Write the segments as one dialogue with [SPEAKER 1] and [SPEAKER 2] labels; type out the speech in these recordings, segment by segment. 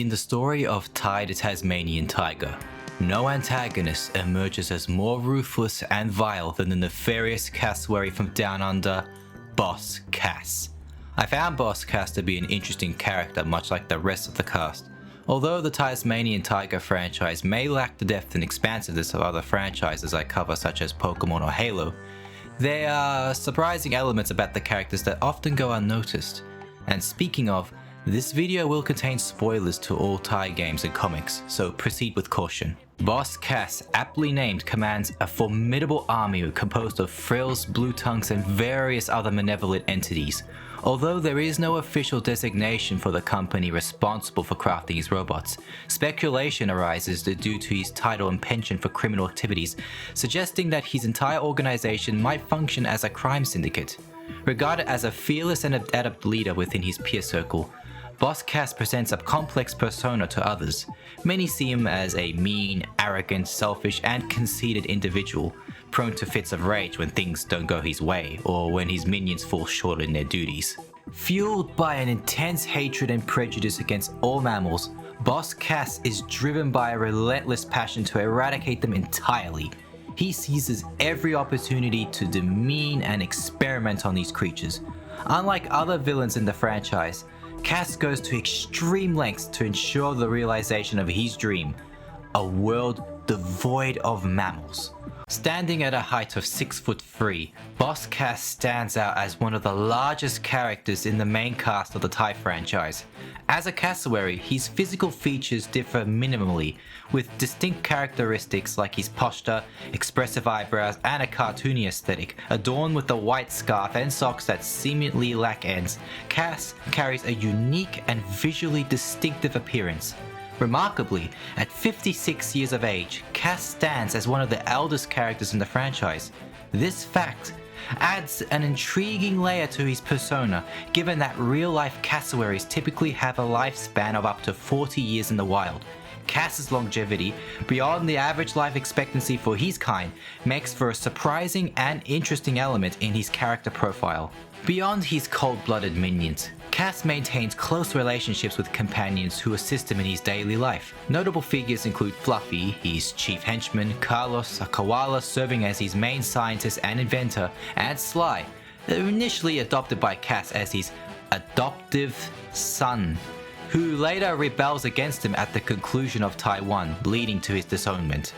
[SPEAKER 1] In the story of Tai the Tasmanian Tiger, no antagonist emerges as more ruthless and vile than the nefarious cassowary from Down Under, Boss Cass. I found Boss Cass to be an interesting character, much like the rest of the cast. Although the Tasmanian Tiger franchise may lack the depth and expansiveness of other franchises I cover such as Pokemon or Halo, there are surprising elements about the characters that often go unnoticed. And speaking of, this video will contain spoilers to all Tai games and comics, so proceed with caution. Boss Cass, aptly named, commands a formidable army composed of frills, blue tongues, and various other malevolent entities. Although there is no official designation for the company responsible for crafting his robots, speculation arises due to his title and penchant for criminal activities, suggesting that his entire organization might function as a crime syndicate. Regarded as a fearless and adept leader within his peer circle, Boss Cass presents a complex persona to others. Many see him as a mean, arrogant, selfish, and conceited individual, prone to fits of rage when things don't go his way or when his minions fall short in their duties. Fueled by an intense hatred and prejudice against all mammals, Boss Cass is driven by a relentless passion to eradicate them entirely. He seizes every opportunity to demean and experiment on these creatures. Unlike other villains in the franchise, Cass goes to extreme lengths to ensure the realization of his dream, a world devoid of mammals. Standing at a height of 6'3", Boss Cass stands out as one of the largest characters in the main cast of the Tai franchise. As a cassowary, his physical features differ minimally, with distinct characteristics like his posture, expressive eyebrows, and a cartoony aesthetic. Adorned with a white scarf and socks that seemingly lack ends, Cass carries a unique and visually distinctive appearance. Remarkably, at 56 years of age, Cass stands as one of the eldest characters in the franchise. This fact adds an intriguing layer to his persona, given that real-life cassowaries typically have a lifespan of up to 40 years in the wild. Cass's longevity, beyond the average life expectancy for his kind, makes for a surprising and interesting element in his character profile. Beyond his cold-blooded minions, Cass maintains close relationships with companions who assist him in his daily life. Notable figures include Fluffy, his chief henchman, Carlos, a koala serving as his main scientist and inventor, and Sly, initially adopted by Cass as his adoptive son, who later rebels against him at the conclusion of Tai 1, leading to his disownment.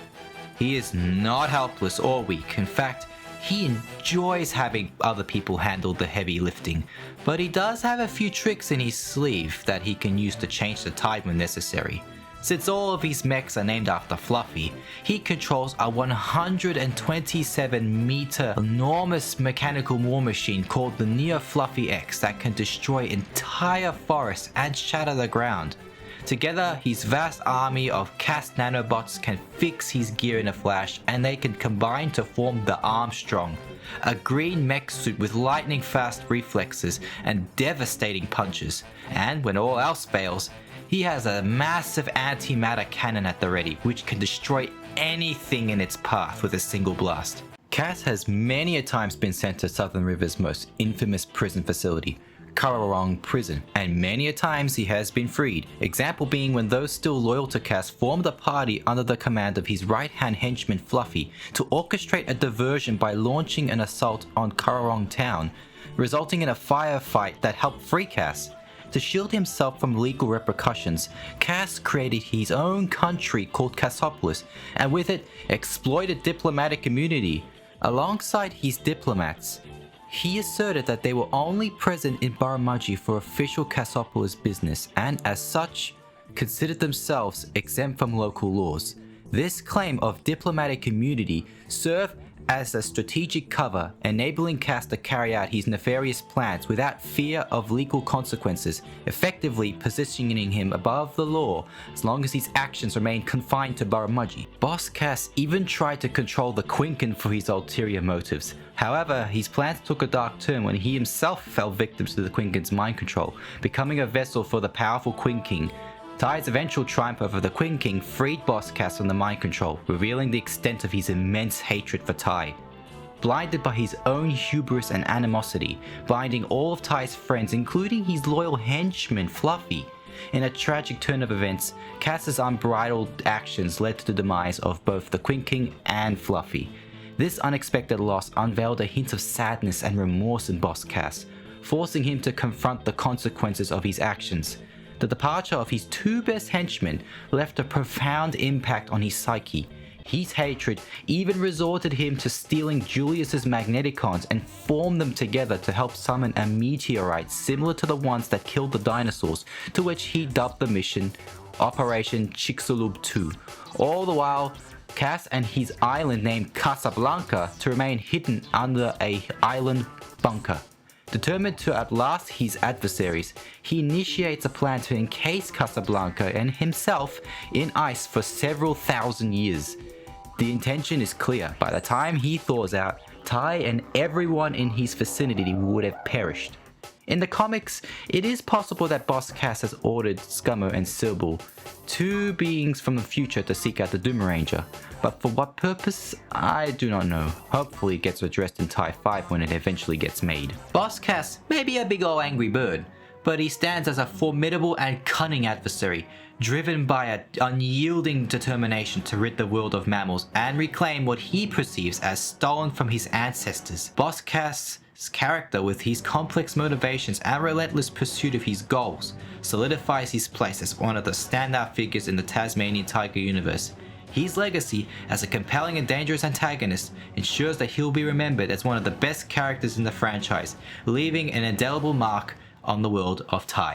[SPEAKER 1] He is not helpless or weak. In fact, he enjoys having other people handle the heavy lifting, but he does have a few tricks in his sleeve that he can use to change the tide when necessary. Since all of his mechs are named after Fluffy, he controls a 127-meter enormous mechanical war machine called the Neo Fluffy X that can destroy entire forests and shatter the ground. Together, his vast army of Cass nanobots can fix his gear in a flash, and they can combine to form the Armstrong, a green mech suit with lightning-fast reflexes and devastating punches. And when all else fails, he has a massive antimatter cannon at the ready, which can destroy anything in its path with a single blast. Cass has many a times been sent to Southern River's most infamous prison facility, Currarong Prison, and many a times he has been freed. Example being when those still loyal to Cass formed a party under the command of his right-hand henchman Fluffy to orchestrate a diversion by launching an assault on Currarong town, resulting in a firefight that helped free Cass. To shield himself from legal repercussions, Cass created his own country called Cassopolis, and with it, exploited diplomatic immunity. Alongside his diplomats, he asserted that they were only present in Baramudji for official Cassopolis business, and as such, considered themselves exempt from local laws. This claim of diplomatic immunity served as a strategic cover, enabling Cass to carry out his nefarious plans without fear of legal consequences, effectively positioning him above the law as long as his actions remained confined to Baramudji. Boss Cass even tried to control the Quinkin for his ulterior motives. However, his plans took a dark turn when he himself fell victim to the Quinkin's mind control, becoming a vessel for the powerful Quinking. Tai's eventual triumph over the Quinking freed Boss Cass from the mind control, revealing the extent of his immense hatred for Tai. Blinded by his own hubris and animosity, blinding all of Tai's friends including his loyal henchman Fluffy, In a tragic turn of events, Cass's unbridled actions led to the demise of both the Queen King and Fluffy. This unexpected loss unveiled a hint of sadness and remorse in Boss Cass, forcing him to confront the consequences of his actions. The departure of his two best henchmen left a profound impact on his psyche. His hatred even resorted him to stealing Julius's Magneticons and form them together to help summon a meteorite similar to the ones that killed the dinosaurs, to which he dubbed the mission Operation Chicxulub 2. All the while, Cass and his island named Casablanca to remain hidden under a island bunker. Determined to outlast his adversaries, he initiates a plan to encase Casablanca and himself in ice for several thousand years. The intention is clear. By the time he thaws out, Tai and everyone in his vicinity would have perished. In the comics, it is possible that Boss Cass has ordered Scummo and Silbull, two beings from the future, to seek out the Doom Ranger, but for what purpose, I do not know. Hopefully it gets addressed in Tai 5 when it eventually gets made. Boss Cass may be a big ol' angry bird, but he stands as a formidable and cunning adversary, driven by an unyielding determination to rid the world of mammals and reclaim what he perceives as stolen from his ancestors. Boss Cass' character, with his complex motivations and relentless pursuit of his goals, solidifies his place as one of the standout figures in the Tasmanian Tiger universe. His legacy as a compelling and dangerous antagonist ensures that he'll be remembered as one of the best characters in the franchise, leaving an indelible mark on the world of Tai.